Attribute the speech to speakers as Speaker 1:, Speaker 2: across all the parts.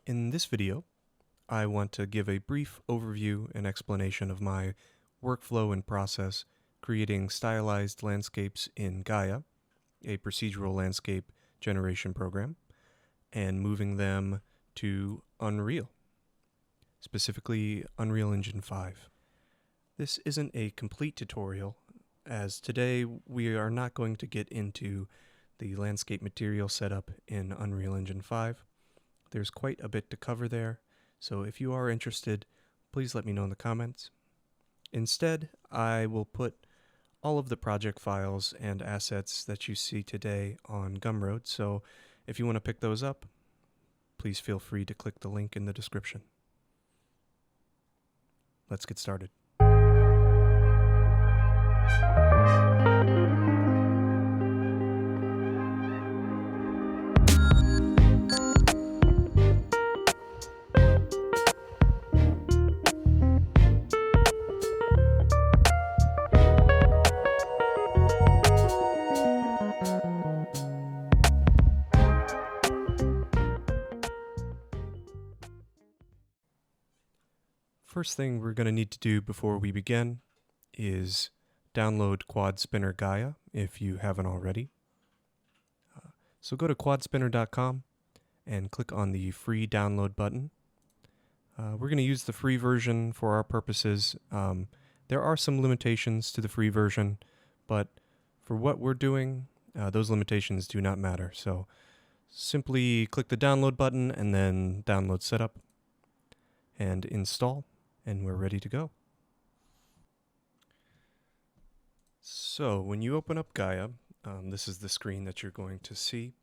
Speaker 1: In this video, I want to give a brief overview and explanation of my workflow and process creating stylized landscapes in Gaea, a procedural landscape generation program, and moving them to Unreal, specifically Unreal Engine 5. This isn't a complete tutorial, as today we are not going to get into the landscape material setup in Unreal Engine 5. There's quite a bit to cover there, so if you are interested, please let me know in the comments. Instead, I will put all of the project files and assets that you see today on Gumroad, so if you want to pick those up, please feel free to click the link in the description. Let's get started. First thing we're going to need to do before we begin is download Quad Spinner Gaea if you haven't already. So go to quadspinner.com and click on the free download button. We're going to use the free version for our purposes. There are some limitations to the free version, but for what we're doing, those limitations do not matter. So simply click the download button and then download setup and install, and we're ready to go. So when you open up Gaea, this is the screen that you're going to see.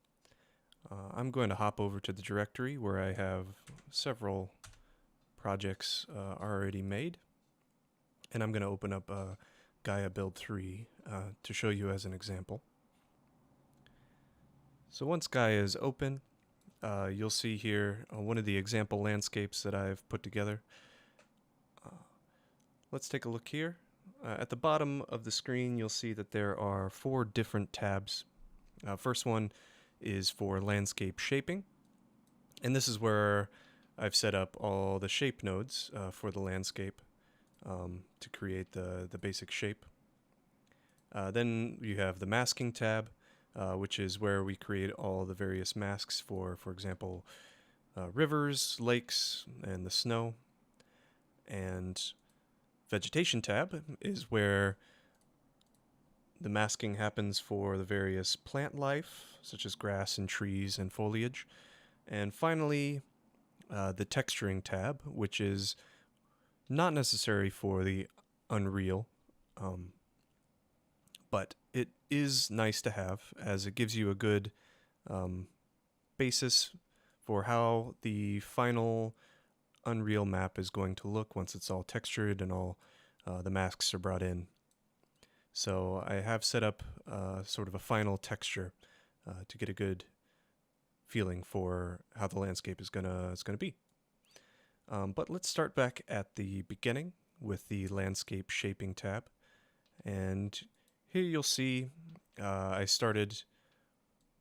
Speaker 1: I'm going to hop over to the directory where I have several projects already made, and I'm going to open up Gaea Build 3 to show you as an example. So once Gaea is open, you'll see here one of the example landscapes that I've put together. Let's take a look here. At the bottom of the screen, you'll see that there are 4 different tabs. First one is for landscape shaping, and this is where I've set up all the shape nodes for the landscape to create the basic shape. Then you have the masking tab, which is where we create all the various masks for example, rivers, lakes, and the snow. And vegetation tab is where the masking happens for the various plant life, such as grass and trees and foliage. And finally, the texturing tab, which is not necessary for the Unreal, but it is nice to have, as it gives you a good basis for how the final Unreal map is going to look once it's all textured and all the masks are brought in. So I have set up sort of a final texture to get a good feeling for how the landscape is gonna be. But let's start back at the beginning with the landscape shaping tab, and here you'll see I started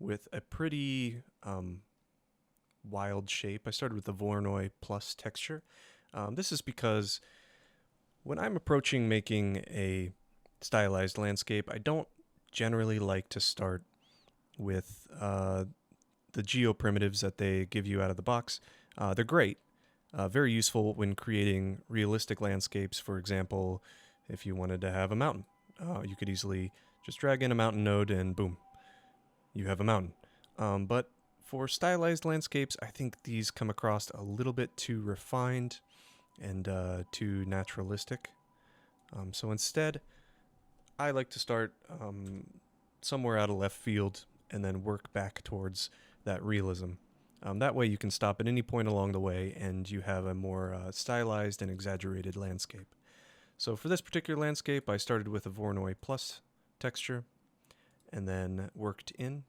Speaker 1: with a pretty wild shape. I started with the Voronoi plus texture. This is because when I'm approaching making a stylized landscape, I don't generally like to start with the geoprimitives that they give you out of the box. They're great, very useful when creating realistic landscapes. For example, if you wanted to have a mountain, you could easily just drag in a mountain node and boom, you have a mountain. But for stylized landscapes, I think these come across a little bit too refined and too naturalistic. So instead, I like to start somewhere out of left field and then work back towards that realism. That way you can stop at any point along the way and you have a more stylized and exaggerated landscape. So for this particular landscape, I started with a Voronoi plus texture and then worked in.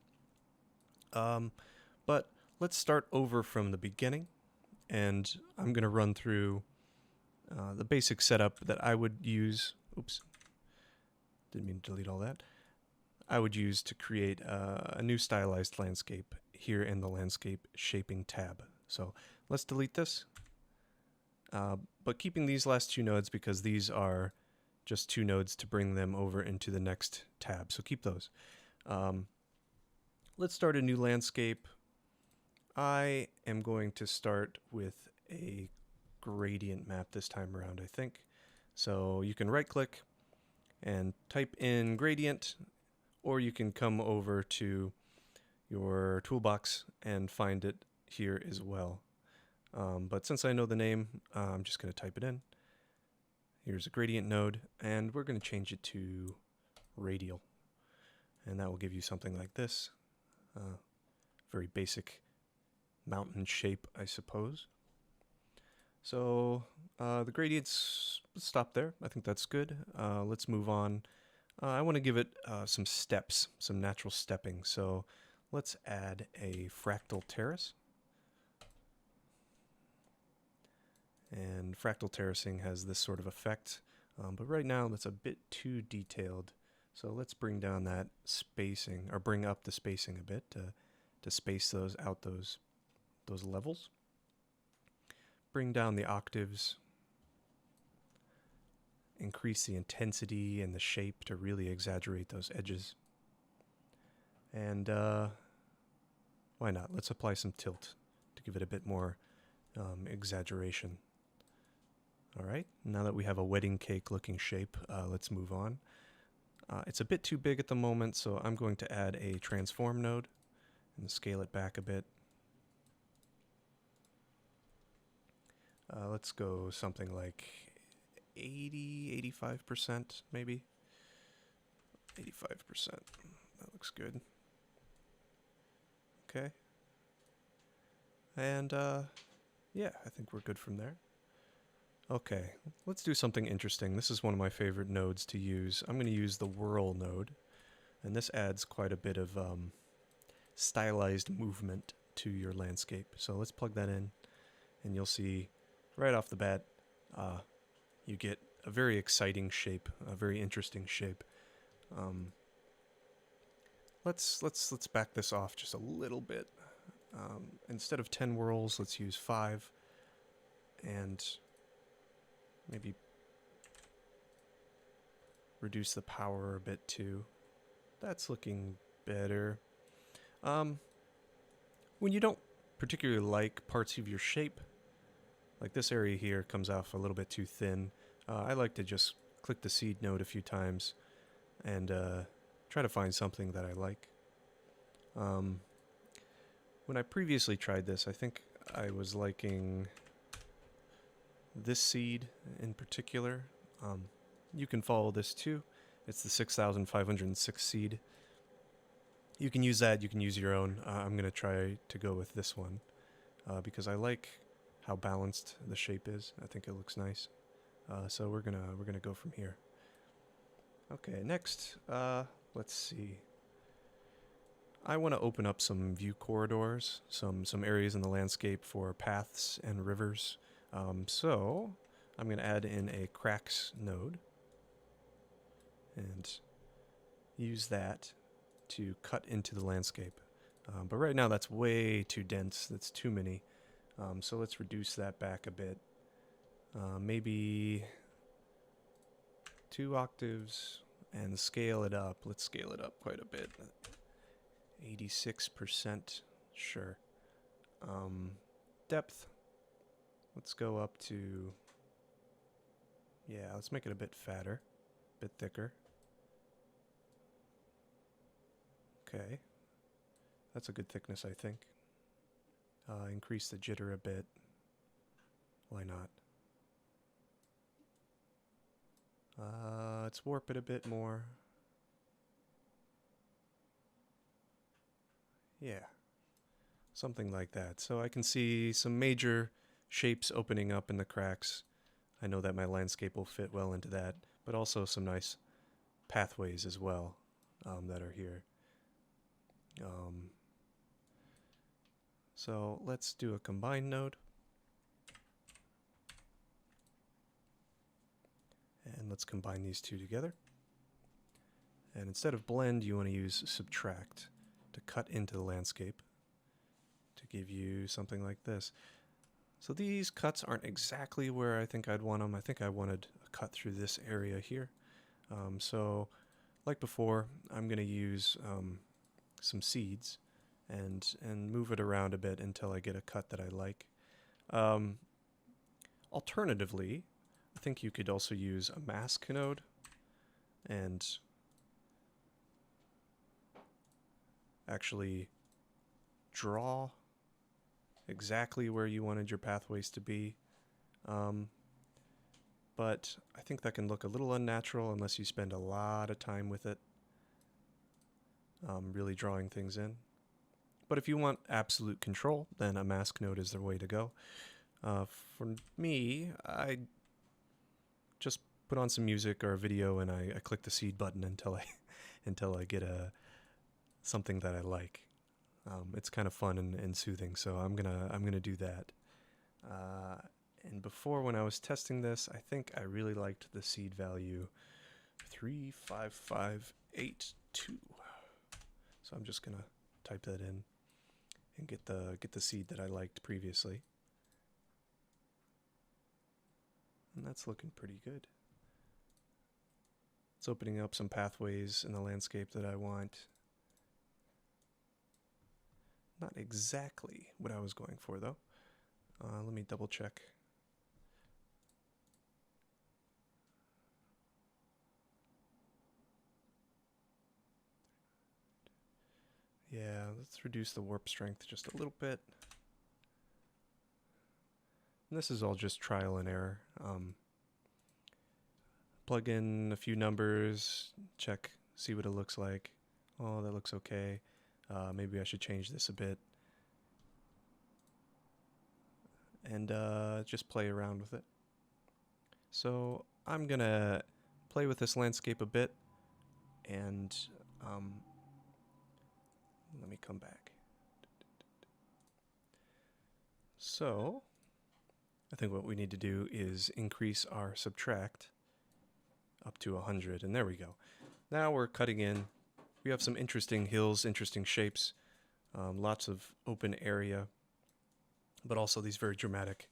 Speaker 1: But let's start over from the beginning, and I'm going to run through the basic setup that I would use. Oops, didn't mean to delete all that. I would use to create a new stylized landscape here in the landscape shaping tab. So let's delete this. But keeping these last two nodes because these are just two nodes to bring them over into the next tab. So keep those. Let's start a new landscape. I am going to start with a gradient map this time around, I think. So you can right click and type in gradient, or you can come over to your toolbox and find it here as well. But since I know the name, I'm just going to type it in. Here's a gradient node, and we're going to change it to radial. And that will give you something like this. Very basic mountain shape, I suppose. So the gradients, stop there. I think that's good. Let's move on. I want to give it some steps, some natural stepping. So let's add a fractal terrace. And fractal terracing has this sort of effect, but right now that's a bit too detailed. So let's bring down that spacing, or bring up the spacing a bit to space those out, those levels. Bring down the octaves. Increase the intensity and the shape to really exaggerate those edges. And why not? Let's apply some tilt to give it a bit more exaggeration. All right, now that we have a wedding cake looking shape, let's move on. It's a bit too big at the moment, so I'm going to add a transform node and scale it back a bit. Let's go something like 85% maybe. 85%, that looks good. Okay. And yeah, I think we're good from there. Okay, let's do something interesting. This is one of my favorite nodes to use. I'm going to use the whirl node, and this adds quite a bit of stylized movement to your landscape. So let's plug that in, and you'll see right off the bat, you get a very exciting shape, a very interesting shape. Let's back this off just a little bit. Instead of 10 whirls, let's use 5, and maybe reduce the power a bit too. That's looking better. When you don't particularly like parts of your shape, like this area here comes off a little bit too thin, I like to just click the seed node a few times and try to find something that I like. When I previously tried this, I think I was liking this seed in particular. You can follow this too. It's the 6506 seed. You can use that, you can use your own. I'm going to try to go with this one because I like how balanced the shape is. I think it looks nice. So we're gonna go from here. Okay, next, let's see. I want to open up some view corridors, some areas in the landscape for paths and rivers. So I'm going to add in a cracks node and use that to cut into the landscape. But right now that's way too dense. That's too many. So let's reduce that back a bit. Maybe 2 octaves and scale it up. Let's scale it up quite a bit. 86%, sure. Depth, let's go up to, yeah, let's make it a bit fatter, a bit thicker. Okay, that's a good thickness, I think. Increase the jitter a bit. Why not? Let's warp it a bit more. Yeah, something like that. So I can see some major shapes opening up in the cracks. I know that my landscape will fit well into that, but also some nice pathways as well that are here. So let's do a combine node. And let's combine these two together. And instead of blend, you want to use subtract to cut into the landscape to give you something like this. So these cuts aren't exactly where I think I'd want them. I think I wanted a cut through this area here. So like before, I'm going to use some seeds and move it around a bit until I get a cut that I like. Alternatively, I think you could also use a mask node and actually draw exactly where you wanted your pathways to be. But I think that can look a little unnatural unless you spend a lot of time with it, really drawing things in. But if you want absolute control, then a mask node is the way to go. For me, I just put on some music or a video and I click the seed button until I get something that I like. It's kind of fun and soothing, so I'm gonna do that. And before, when I was testing this, I think I really liked the seed value 35582. So I'm just gonna type that in and get the seed that I liked previously. And that's looking pretty good. It's opening up some pathways in the landscape that I want. Not exactly what I was going for, though. Let me double check. Yeah, let's reduce the warp strength just a little bit. And this is all just trial and error. Plug in a few numbers, check, see what it looks like. Oh, that looks okay. Maybe I should change this a bit. And just play around with it. So I'm gonna play with this landscape a bit, and let me come back. So I think what we need to do is increase our subtract up to 100, and there we go. Now we're cutting in. We have some interesting hills, interesting shapes, lots of open area, but also these very dramatic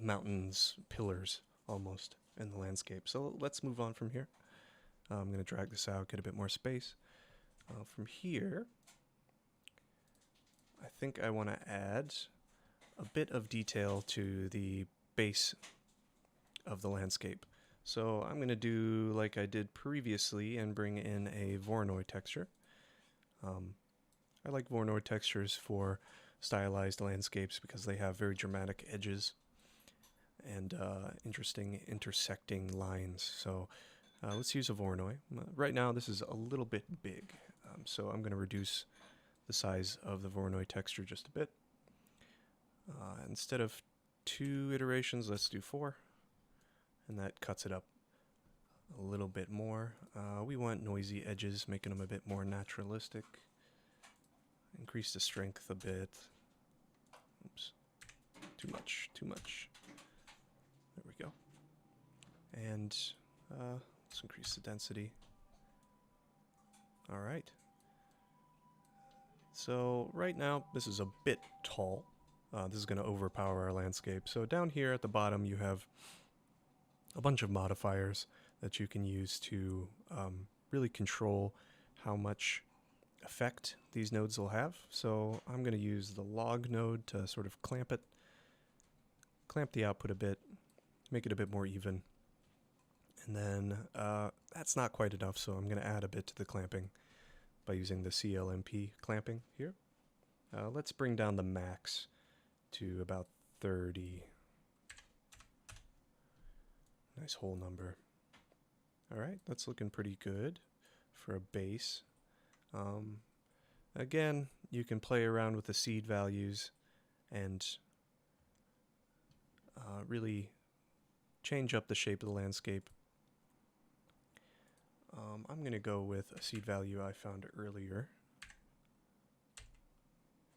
Speaker 1: mountains, pillars almost in the landscape. So let's move on from here. I'm going to drag this out, get a bit more space. From here, I think I want to add a bit of detail to the base of the landscape. So I'm going to do like I did previously and bring in a Voronoi texture. I like Voronoi textures for stylized landscapes because they have very dramatic edges and interesting intersecting lines. So let's use a Voronoi. Right now this is a little bit big, so I'm going to reduce the size of the Voronoi texture just a bit. Instead of 2 iterations, let's do 4. And that cuts it up a little bit more. We want noisy edges, making them a bit more naturalistic. Increase the strength a bit. Oops. Too much. There we go. And let's increase the density. All right. So right now, this is a bit tall. This is going to overpower our landscape. So down here at the bottom, you have a bunch of modifiers that you can use to really control how much effect these nodes will have. So I'm going to use the log node to sort of clamp the output a bit, make it a bit more even. And then that's not quite enough, so I'm going to add a bit to the clamping by using the CLMP clamping here. Let's bring down the max to about 30. Nice whole number. All right, that's looking pretty good for a base. Again, you can play around with the seed values and really change up the shape of the landscape. I'm going to go with a seed value I found earlier,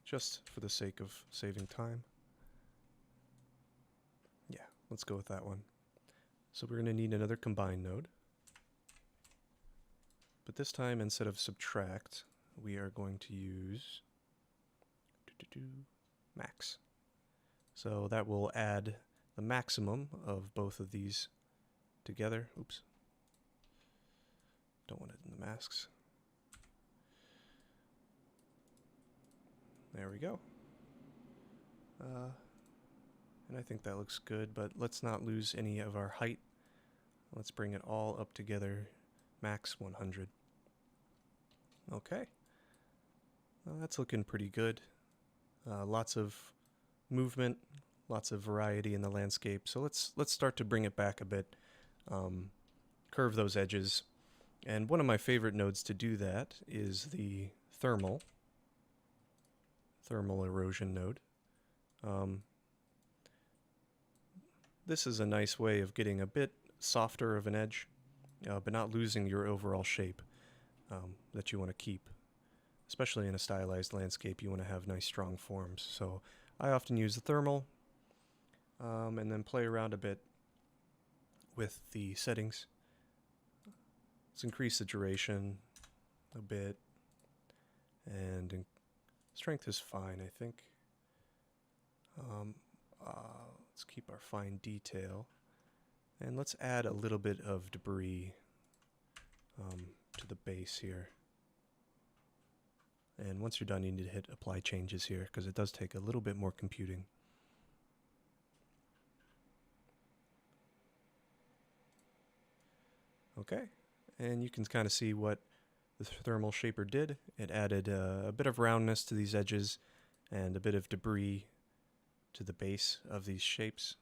Speaker 1: just for the sake of saving time. Yeah, let's go with that one. So we're going to need another combine node. But this time, instead of subtract, we are going to use max. So that will add the maximum of both of these together. Oops. Don't want it in the masks. There we go. And I think that looks good, but let's not lose any of our height. Let's bring it all up together, max 100. Okay. Well, that's looking pretty good. Lots of movement, lots of variety in the landscape. So let's start to bring it back a bit. Curve those edges. And one of my favorite nodes to do that is the thermal erosion node. This is a nice way of getting a bit softer of an edge, but not losing your overall shape that you want to keep. Especially in a stylized landscape, you want to have nice strong forms. So I often use the thermal and then play around a bit with the settings. Let's increase the duration a bit, and strength is fine, I think. Let's keep our fine detail, and let's add a little bit of debris to the base here. And once you're done, you need to hit apply changes here, because it does take a little bit more computing. Okay, and you can kind of see what the thermal shaper did. It added a bit of roundness to these edges and a bit of debris to the base of these shapes,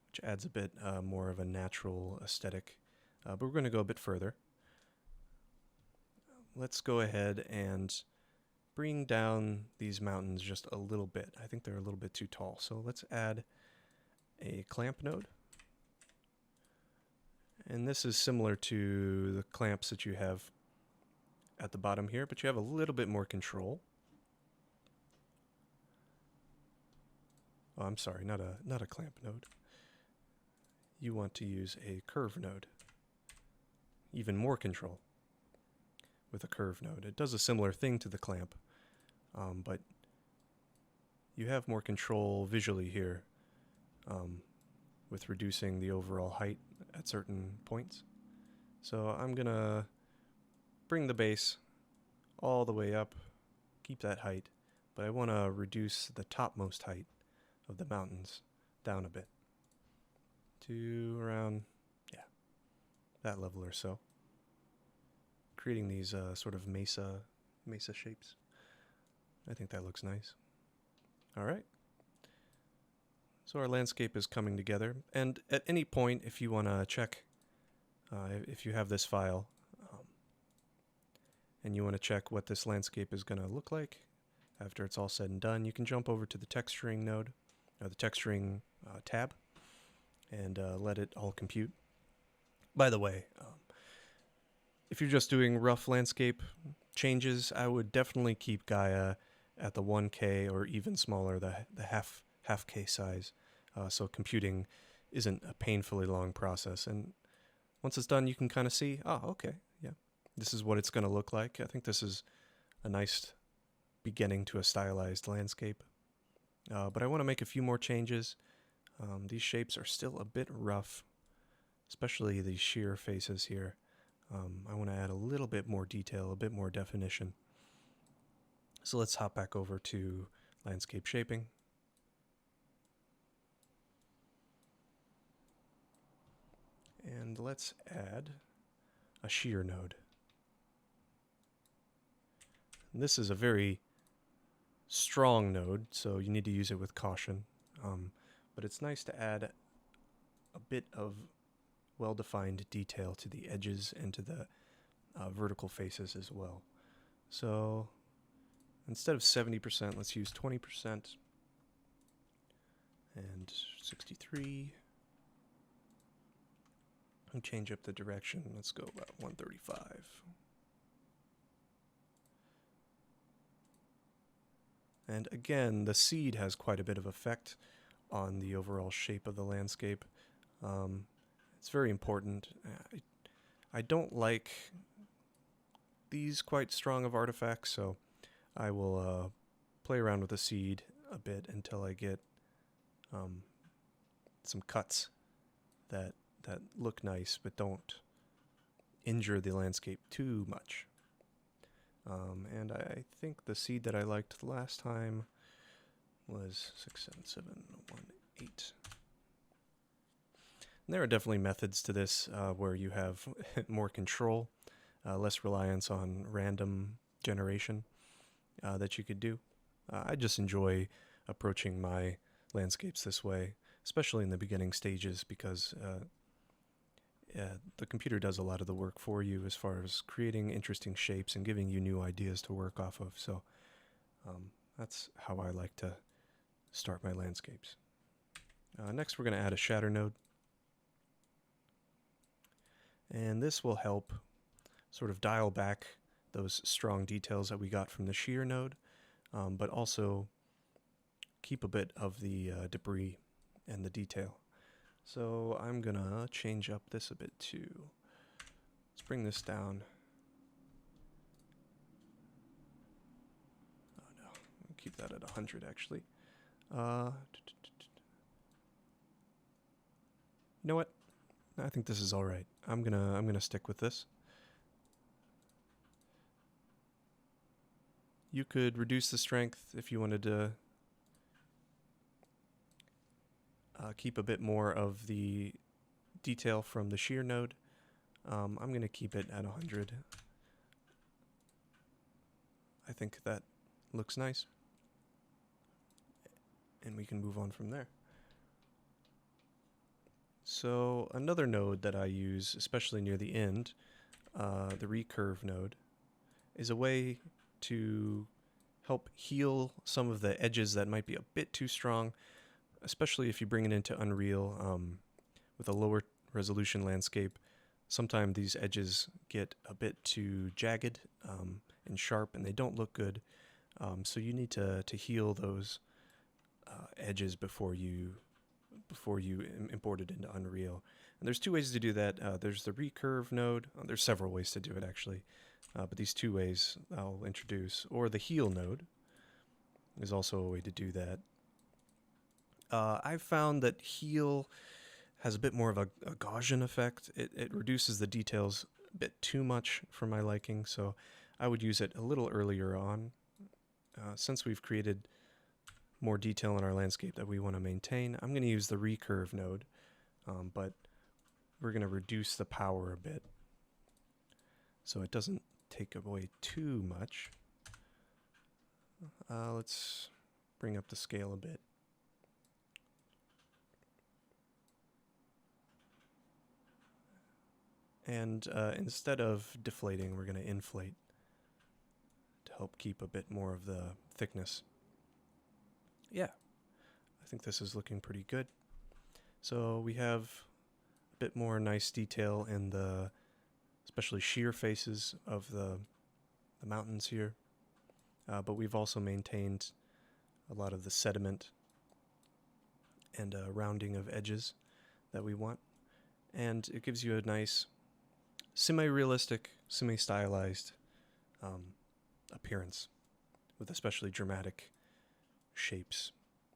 Speaker 1: which adds a bit more of a natural aesthetic. But we're going to go a bit further. Let's go ahead and bring down these mountains just a little bit. I think they're a little bit too tall. So let's add a clamp node. And this is similar to the clamps that you have at the bottom here, but you have a little bit more control. Oh, I'm sorry, not a clamp node. You want to use a curve node. Even more control with a curve node. It does a similar thing to the clamp, but you have more control visually here with reducing the overall height at certain points. So I'm gonna bring the base all the way up, keep that height, but I want to reduce the topmost height of the mountains down a bit to around, yeah, that level or so, creating these sort of mesa shapes. I think that looks nice. All right. So our landscape is coming together, and at any point, if you want to check, if you have this file, and you want to check what this landscape is going to look like after it's all said and done, you can jump over to the texturing node, or the texturing tab, and let it all compute. By the way, if you're just doing rough landscape changes, I would definitely keep Gaea at the 1K or even smaller, the half K size, so computing isn't a painfully long process. And once it's done, you can kind of see, oh, okay, yeah, this is what it's going to look like. I think this is a nice beginning to a stylized landscape. But I want to make a few more changes. These shapes are still a bit rough, especially these sheer faces here. I want to add a little bit more detail, a bit more definition. So let's hop back over to landscape shaping. And let's add a shear node. And this is a very strong node, so you need to use it with caution. But it's nice to add a bit of well-defined detail to the edges and to the vertical faces as well. So instead of 70%, let's use 20% and 63. And change up the direction. Let's go about 135. And again, the seed has quite a bit of effect on the overall shape of the landscape. It's very important. I don't like these quite strong of artifacts, so I will play around with the seed a bit until I get some cuts that look nice but don't injure the landscape too much. And I think the seed that I liked the last time was 6, 7, 7, 1, 8. And there are definitely methods to this where you have more control, less reliance on random generation that you could do. I just enjoy approaching my landscapes this way, especially in the beginning stages, because the computer does a lot of the work for you as far as creating interesting shapes and giving you new ideas to work off of. So that's how I like to start my landscapes. Next, we're going to add a shatter node. And this will help sort of dial back those strong details that we got from the shear node, but also keep a bit of the debris and the detail. So I'm going to change up this a bit too. Let's bring this down. Oh no, I'll keep that at 100 actually. You know what? I think this is all right. I'm gonna stick with this. You could reduce the strength if you wanted to keep a bit more of the detail from the shear node. I'm gonna keep it at 100. I think that looks nice, and we can move on from there. So another node that I use, especially near the end, the recurve node, is a way to help heal some of the edges that might be a bit too strong, especially if you bring it into Unreal with a lower resolution landscape. Sometimes these edges get a bit too jagged and sharp, and they don't look good. So you need to heal those edges before you import it into Unreal. And there's two ways to do that. There's the recurve node. There's several ways to do it actually, but these two ways I'll introduce. Or the heal node is also a way to do that. I've found that heal has a bit more of a Gaussian effect. It reduces the details a bit too much for my liking, so I would use it a little earlier on. Since we've created more detail in our landscape that we want to maintain, I'm going to use the recurve node, but we're going to reduce the power a bit so it doesn't take away too much. Let's bring up the scale a bit. And instead of deflating, we're going to inflate to help keep a bit more of the thickness. Yeah, I think this is looking pretty good. So we have a bit more nice detail in the especially sheer faces of the mountains here. But we've also maintained a lot of the sediment and rounding of edges that we want. And it gives you a nice semi-realistic, semi-stylized appearance with especially dramatic shapes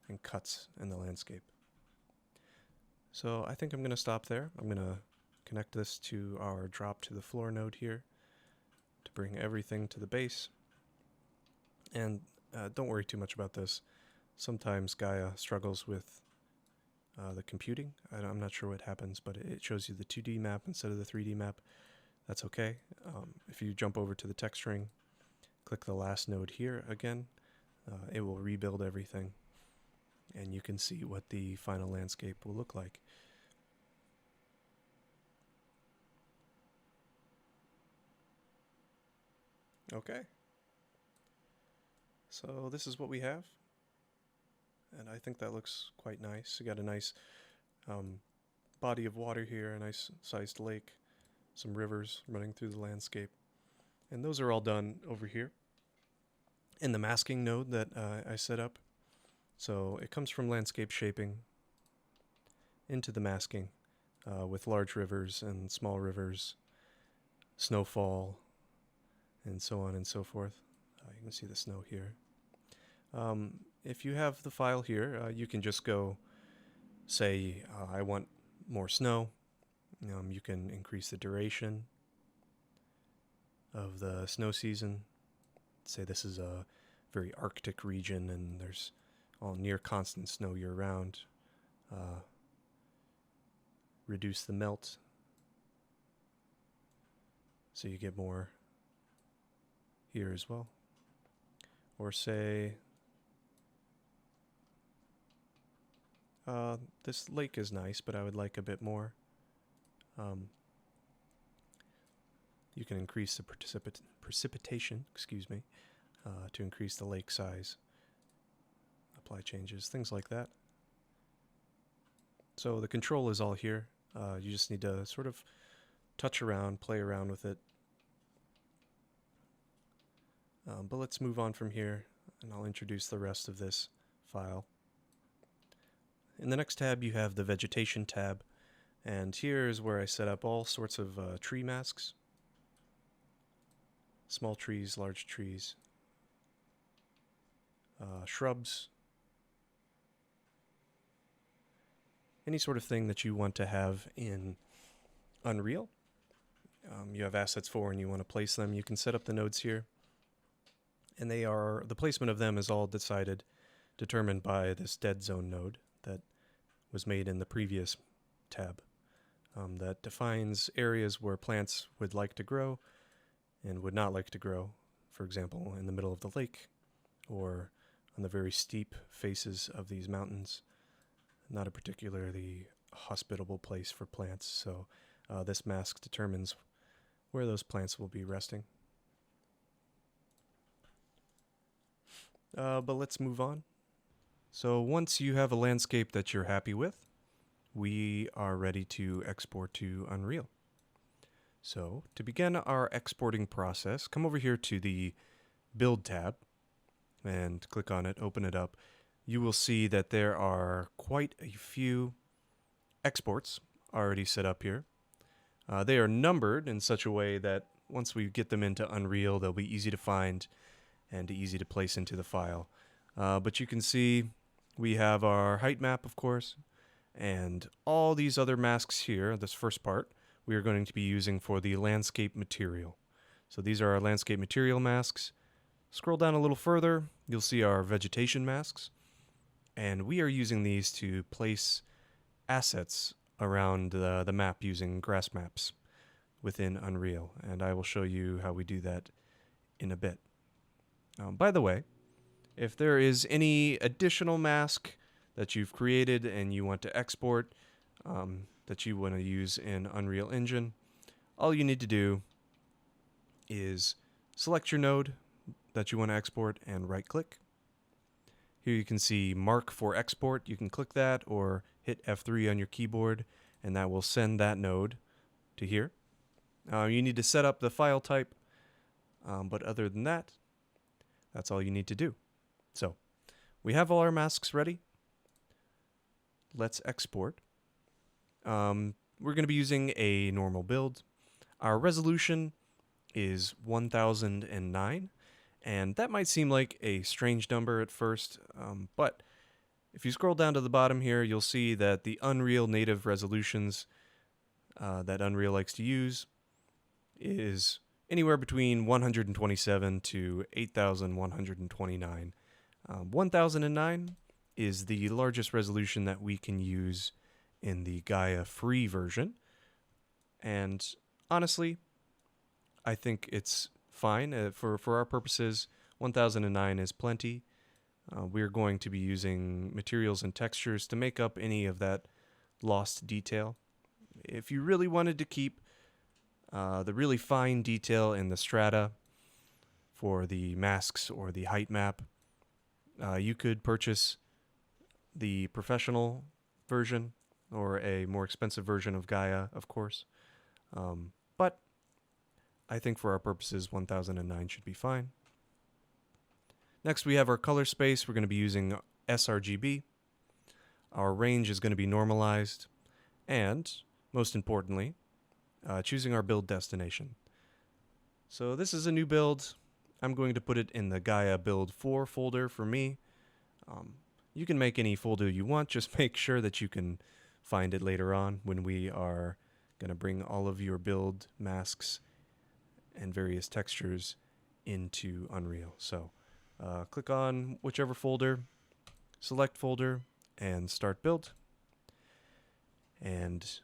Speaker 1: and cuts in the landscape. So I think I'm going to stop there. I'm going to connect this to our drop to the floor node here to bring everything to the base. And don't worry too much about this. Sometimes Gaea struggles with the computing. I'm not sure what happens, but it shows you the 2D map instead of the 3D map. That's okay. If you jump over to the texturing, click the last node here again, it will rebuild everything, and you can see what the final landscape will look like. Okay. So this is what we have, and I think that looks quite nice. You got a nice body of water here, a nice sized lake, some rivers running through the landscape, and those are all done over here in the masking node that I set up. So it comes from landscape shaping into the masking with large rivers and small rivers, snowfall, and so on and so forth. You can see the snow here. If you have the file here, you can just go say I want more snow, you can increase the duration of the snow season. Say this is a very Arctic region and there's all near constant snow year round. Reduce the melt so you get more here as well. Or say this lake is nice, but I would like a bit more. You can increase the precipitation, to increase the lake size. Apply changes, things like that. So the control is all here. You just need to sort of touch around, play around with it. But let's move on from here, and I'll introduce the rest of this file. In the next tab, you have the Vegetation tab, and here is where I set up all sorts of tree masks. Small trees, large trees, shrubs, any sort of thing that you want to have in Unreal. You have assets for and you want to place them. You can set up the nodes here, and the placement of them is all determined by this dead zone node that was made in the previous tab. That defines areas where plants would like to grow and would not like to grow, for example, in the middle of the lake or on the very steep faces of these mountains. Not a particularly hospitable place for plants, so this mask determines where those plants will be resting. But let's move on. So once you have a landscape that you're happy with, we are ready to export to Unreal. So to begin our exporting process, come over here to the Build tab and click on it, open it up. You will see that there are quite a few exports already set up here. They are numbered in such a way that once we get them into Unreal, they'll be easy to find and easy to place into the file. But you can see we have our height map, of course, and all these other masks here, this first part, we are going to be using for the landscape material. So these are our landscape material masks. Scroll down a little further, you'll see our vegetation masks, and we are using these to place assets around the map using Grassmasks within Unreal, and I will show you how we do that in a bit. By the way, if there is any additional mask that you've created and you want to export, that you want to use in Unreal Engine, all you need to do is select your node that you want to export and right click. Here you can see mark for export. You can click that or hit F3 on your keyboard and that will send that node to here. You need to set up the file type, but other than that, that's all you need to do. So we have all our masks ready. Let's export. We're going to be using a normal build. Our resolution is 1009, and that might seem like a strange number at first, but if you scroll down to the bottom here, you'll see that the Unreal native resolutions that Unreal likes to use is anywhere between 127 to 8129. 1009 is the largest resolution that we can use in the Gaea free version, and honestly, I think it's fine. For our purposes, 1009 is plenty. We're going to be using materials and textures to make up any of that lost detail. If you really wanted to keep the really fine detail in the strata for the masks or the height map, you could purchase the professional version or a more expensive version of Gaea, of course. But I think for our purposes, 1009 should be fine. Next, we have our color space. We're going to be using sRGB. Our range is going to be normalized. And, most importantly, choosing our build destination. So this is a new build. I'm going to put it in the Gaea Build 4 folder for me. You can make any folder you want, just make sure that you can find it later on when we are going to bring all of your build masks and various textures into Unreal. So click on whichever folder, select folder, and start build, and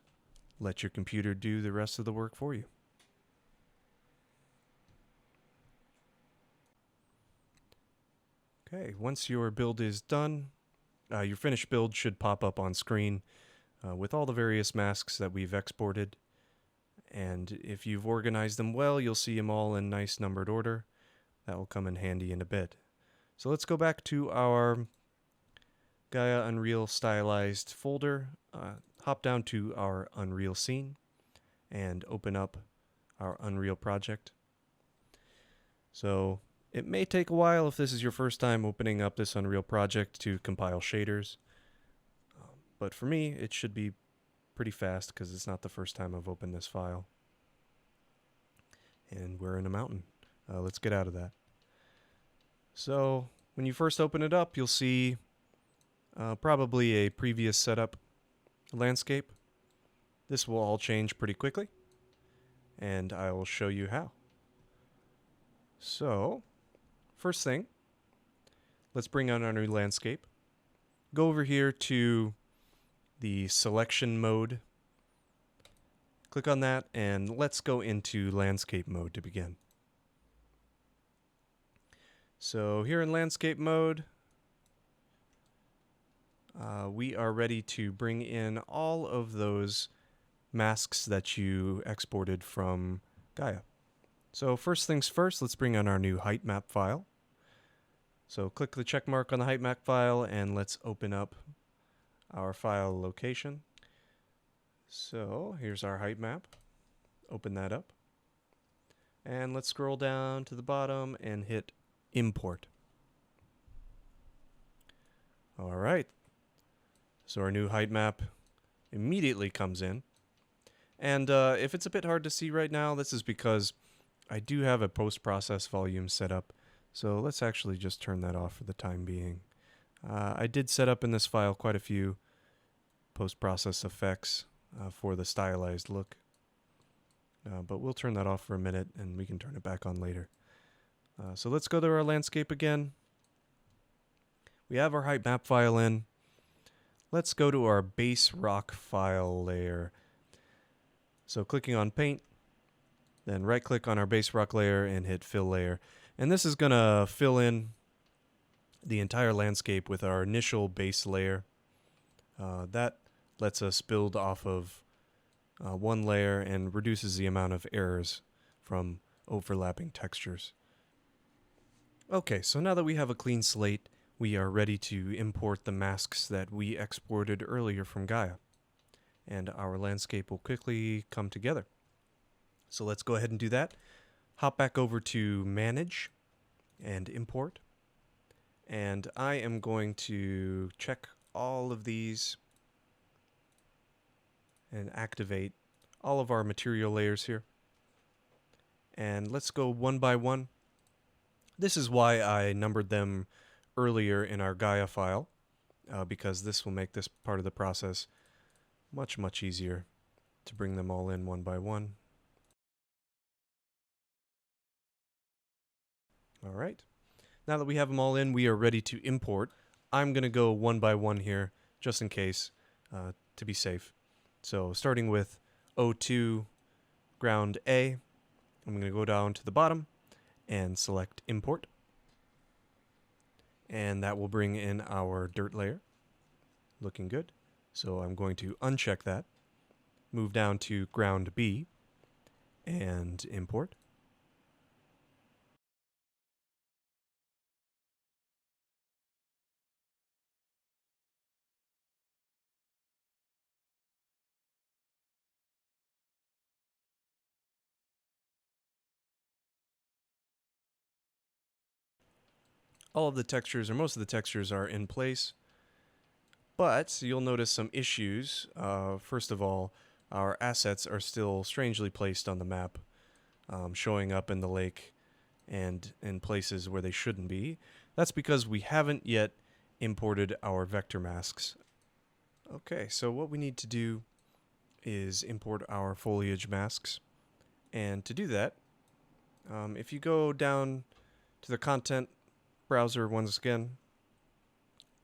Speaker 1: let your computer do the rest of the work for you. Okay, once your build is done, your finished build should pop up on screen with all the various masks that we've exported. And if you've organized them well, you'll see them all in nice numbered order. That will come in handy in a bit. So let's go back to our Gaea Unreal stylized folder, hop down to our Unreal scene, and open up our Unreal project. So it may take a while if this is your first time opening up this Unreal project to compile shaders. But for me, it should be pretty fast because it's not the first time I've opened this file. And we're in a mountain. Let's get out of that. So when you first open it up, you'll see probably a previous setup landscape. This will all change pretty quickly, and I will show you how. So first thing, let's bring on our new landscape. Go over here to the selection mode. Click on that, and let's go into landscape mode to begin. So here in landscape mode, we are ready to bring in all of those masks that you exported from Gaea. So first things first, let's bring on our new height map file. So click the check mark on the height map file, and let's open up our file location. So here's our height map. Open that up. And let's scroll down to the bottom and hit import. All right. So our new height map immediately comes in. And if it's a bit hard to see right now, this is because I do have a post-process volume set up. So let's actually just turn that off for the time being. I did set up in this file quite a few post-process effects for the stylized look. But we'll turn that off for a minute and we can turn it back on later. So let's go to our landscape again. We have our height map file in. Let's go to our base rock file layer. So clicking on paint, then right click on our base rock layer and hit fill layer. And this is going to fill in the entire landscape with our initial base layer. That lets us build off of one layer and reduces the amount of errors from overlapping textures. Okay, so now that we have a clean slate, we are ready to import the masks that we exported earlier from Gaea. And our landscape will quickly come together. So let's go ahead and do that. Hop back over to Manage and Import. And I am going to check all of these and activate all of our material layers here. And let's go one by one. This is why I numbered them earlier in our Gaea file, because this will make this part of the process much, much easier to bring them all in one by one. All right. Now that we have them all in, we are ready to import. I'm going to go one by one here, just in case, to be safe. So starting with O2 ground A, I'm going to go down to the bottom and select import. And that will bring in our dirt layer. Looking good. So I'm going to uncheck that, move down to ground B, and import. All of the textures, or most of the textures, are in place. But you'll notice some issues. First of all, our assets are still strangely placed on the map, showing up in the lake and in places where they shouldn't be. That's because we haven't yet imported our vector masks. Okay, so what we need to do is import our foliage masks. And to do that, if you go down to the content browser once again,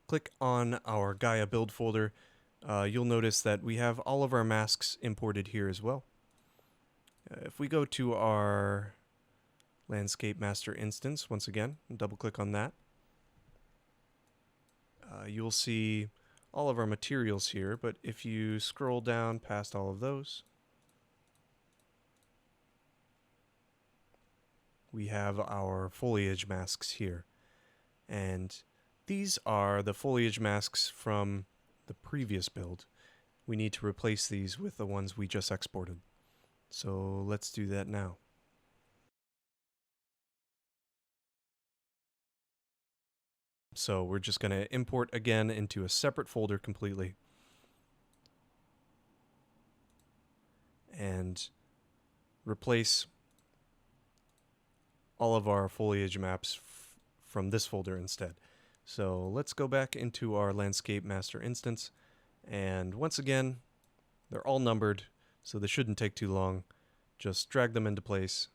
Speaker 1: click on our Gaea build folder, you'll notice that we have all of our masks imported here as well. If we go to our landscape master instance once again, and double click on that, you'll see all of our materials here, but if you scroll down past all of those, we have our foliage masks here. And these are the foliage masks from the previous build. We need to replace these with the ones we just exported. So let's do that now. So we're just going to import again into a separate folder completely. And replace all of our foliage maps from this folder instead. So let's go back into our landscape master instance. And once again, they're all numbered, so this shouldn't take too long. Just drag them into place.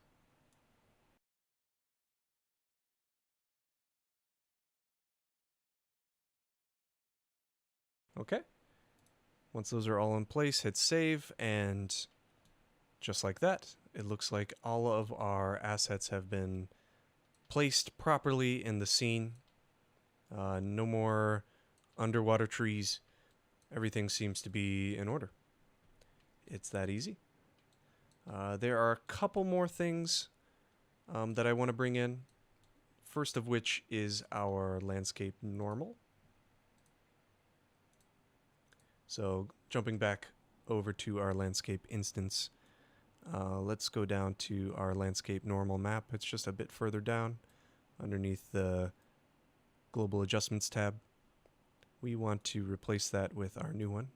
Speaker 1: Okay. Once those are all in place, hit save, and just like that, it looks like all of our assets have been placed properly in the scene. No more underwater trees. Everything seems to be in order. It's that easy. There are a couple more things that I want to bring in. First of which is our landscape normal. So jumping back over to our landscape instance, let's go down to our landscape normal map. It's just a bit further down underneath the global adjustments tab. We want to replace that with our new one.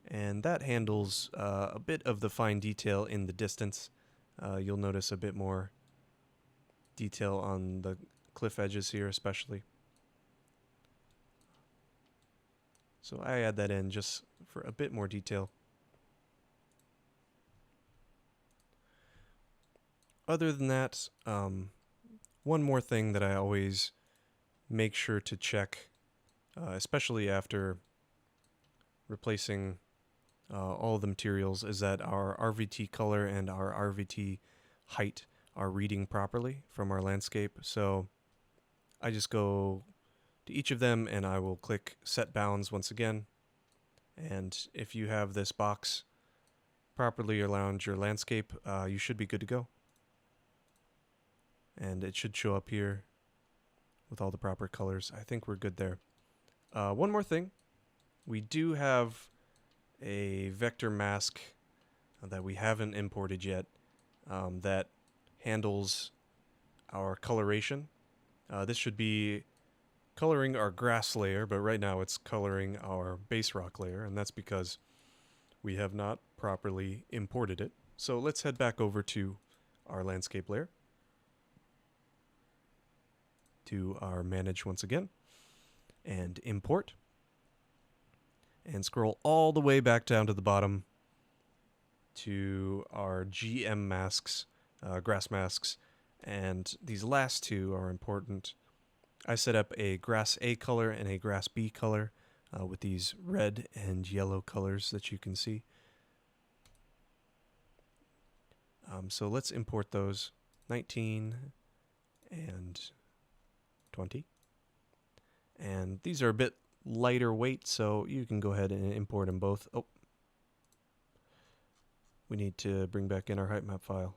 Speaker 1: And that handles a bit of the fine detail in the distance. You'll notice a bit more detail on the cliff edges here especially. So I add that in just for a bit more detail. Other than that, one more thing that I always make sure to check, especially after replacing all the materials, is that our RVT color and our RVT height are reading properly from our landscape. So I just go to each of them and I will click set bounds once again. And if you have this box properly around your landscape, you should be good to go. And it should show up here with all the proper colors. I think we're good there. One more thing. We do have a vector mask that we haven't imported yet that handles our coloration. This should be coloring our grass layer, but right now it's coloring our base rock layer, and that's because we have not properly imported it. So let's head back over to our landscape layer, to our manage once again, and import, and scroll all the way back down to the bottom to our GM masks, grass masks, and these last two are important. I set up a grass A color and a grass B color with these red and yellow colors that you can see. So let's import those, 19 and 20. And these are a bit lighter weight, so you can go ahead and import them both. Oh, we need to bring back in our height map file.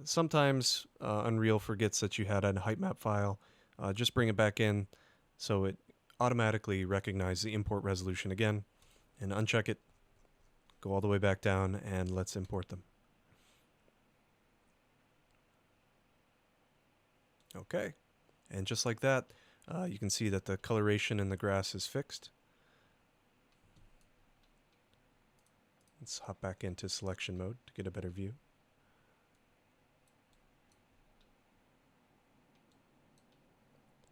Speaker 1: Sometimes Unreal forgets that you had a height map file. Just bring it back in so it automatically recognizes the import resolution again, and uncheck it, go all the way back down, and let's import them. Okay, and just like that, you can see that the coloration in the grass is fixed. Let's hop back into selection mode to get a better view.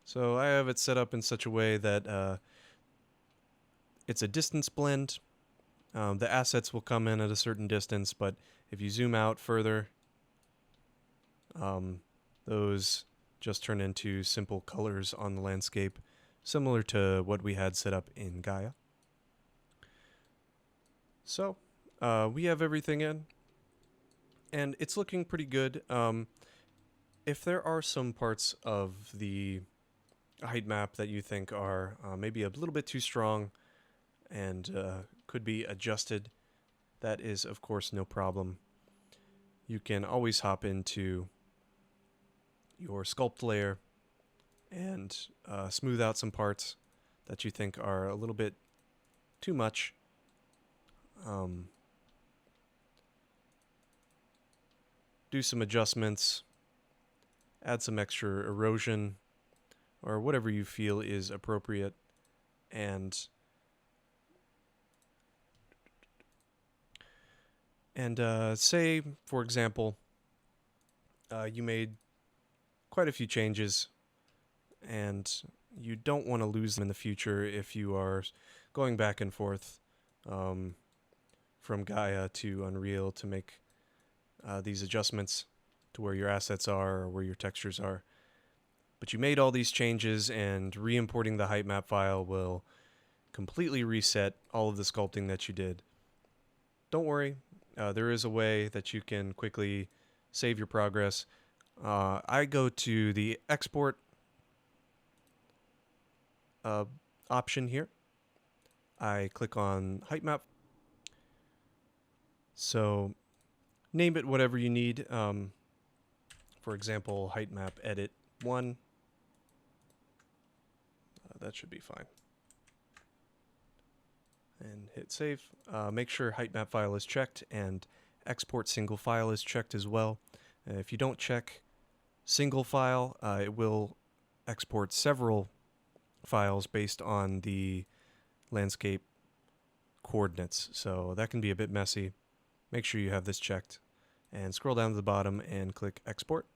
Speaker 1: So I have it set up in such a way that it's a distance blend. The assets will come in at a certain distance, but if you zoom out further, those just turn into simple colors on the landscape, similar to what we had set up in Gaea. So we have everything in, and it's looking pretty good. If there are some parts of the height map that you think are maybe a little bit too strong and could be adjusted, that is, of course, no problem. You can always hop into your sculpt layer and smooth out some parts that you think are a little bit too much. Do some adjustments, add some extra erosion, or whatever you feel is appropriate, and say, for example, you made quite a few changes, and you don't want to lose them in the future if you are going back and forth from Gaea to Unreal to make these adjustments to where your assets are or where your textures are. But you made all these changes, and re-importing the height map file will completely reset all of the sculpting that you did. Don't worry, there is a way that you can quickly save your progress. I go to the export option here. I click on height map. So name it whatever you need. For example, height map edit 1. That should be fine. And hit save. Make sure height map file is checked and export single file is checked as well. If you don't check single file, it will export several files based on the landscape coordinates. So that can be a bit messy. Make sure you have this checked. And scroll down to the bottom and click export.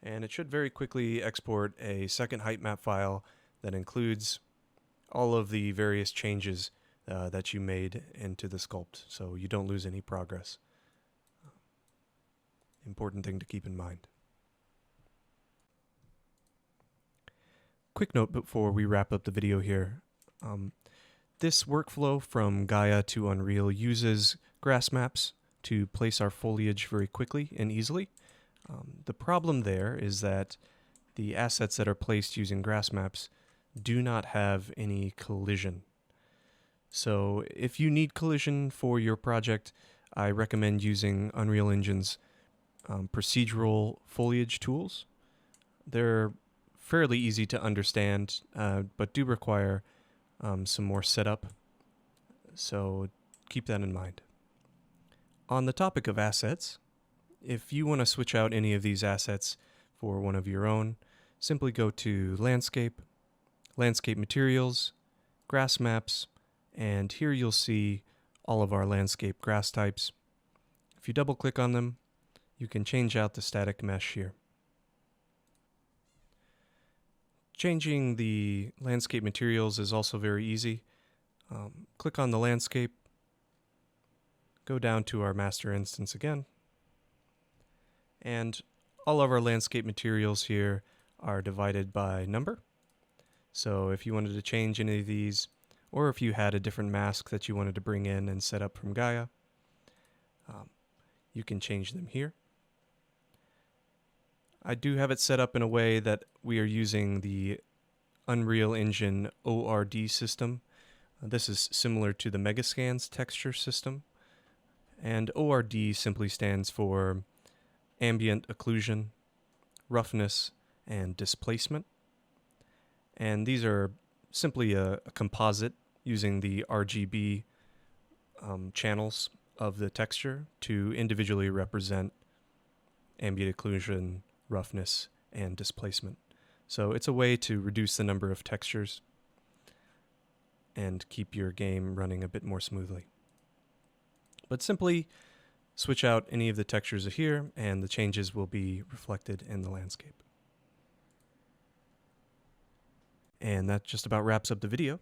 Speaker 1: And it should very quickly export a second height map file that includes all of the various changes that you made into the sculpt, so you don't lose any progress. Important thing to keep in mind. Quick note before we wrap up the video here. This workflow from Gaea to Unreal uses Grassmasks to place our foliage very quickly and easily. The problem there is that the assets that are placed using Grassmasks do not have any collision. So if you need collision for your project, I recommend using Unreal Engine's procedural foliage tools. They're fairly easy to understand, but do require some more setup, so keep that in mind. On the topic of assets, if you want to switch out any of these assets for one of your own, simply go to Landscape, Landscape Materials, Grass Maps, and here you'll see all of our landscape grass types. If you double click on them, you can change out the static mesh here. Changing the landscape materials is also very easy. Click on the landscape, go down to our master instance again, and all of our landscape materials here are divided by number. So if you wanted to change any of these, or if you had a different mask that you wanted to bring in and set up from Gaea, you can change them here. I do have it set up in a way that we are using the Unreal Engine ORD system. This is similar to the Megascans texture system. And ORD simply stands for ambient occlusion, roughness, and displacement. And these are simply a composite using the RGB channels of the texture to individually represent ambient occlusion, roughness, and displacement. So it's a way to reduce the number of textures and keep your game running a bit more smoothly. But simply switch out any of the textures here and the changes will be reflected in the landscape. And that just about wraps up the video.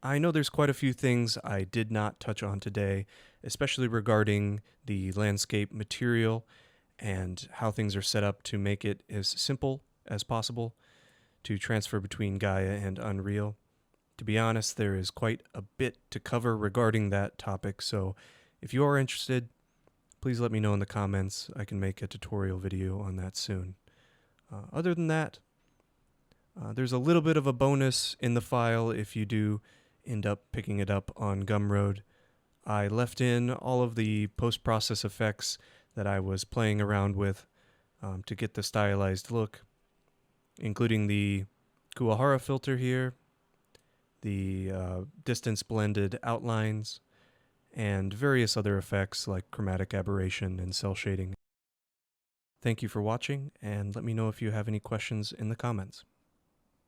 Speaker 1: I know there's quite a few things I did not touch on today, especially regarding the landscape material and how things are set up to make it as simple as possible to transfer between Gaea and Unreal. To be honest, there is quite a bit to cover regarding that topic, so if you are interested, please let me know in the comments. I can make a tutorial video on that soon. Other than that, there's a little bit of a bonus in the file if you do end up picking it up on Gumroad. I left in all of the post-process effects that I was playing around with to get the stylized look, including the Kuwahara filter here, the distance blended outlines, and various other effects like chromatic aberration and cell shading. Thank you for watching, and let me know if you have any questions in the comments.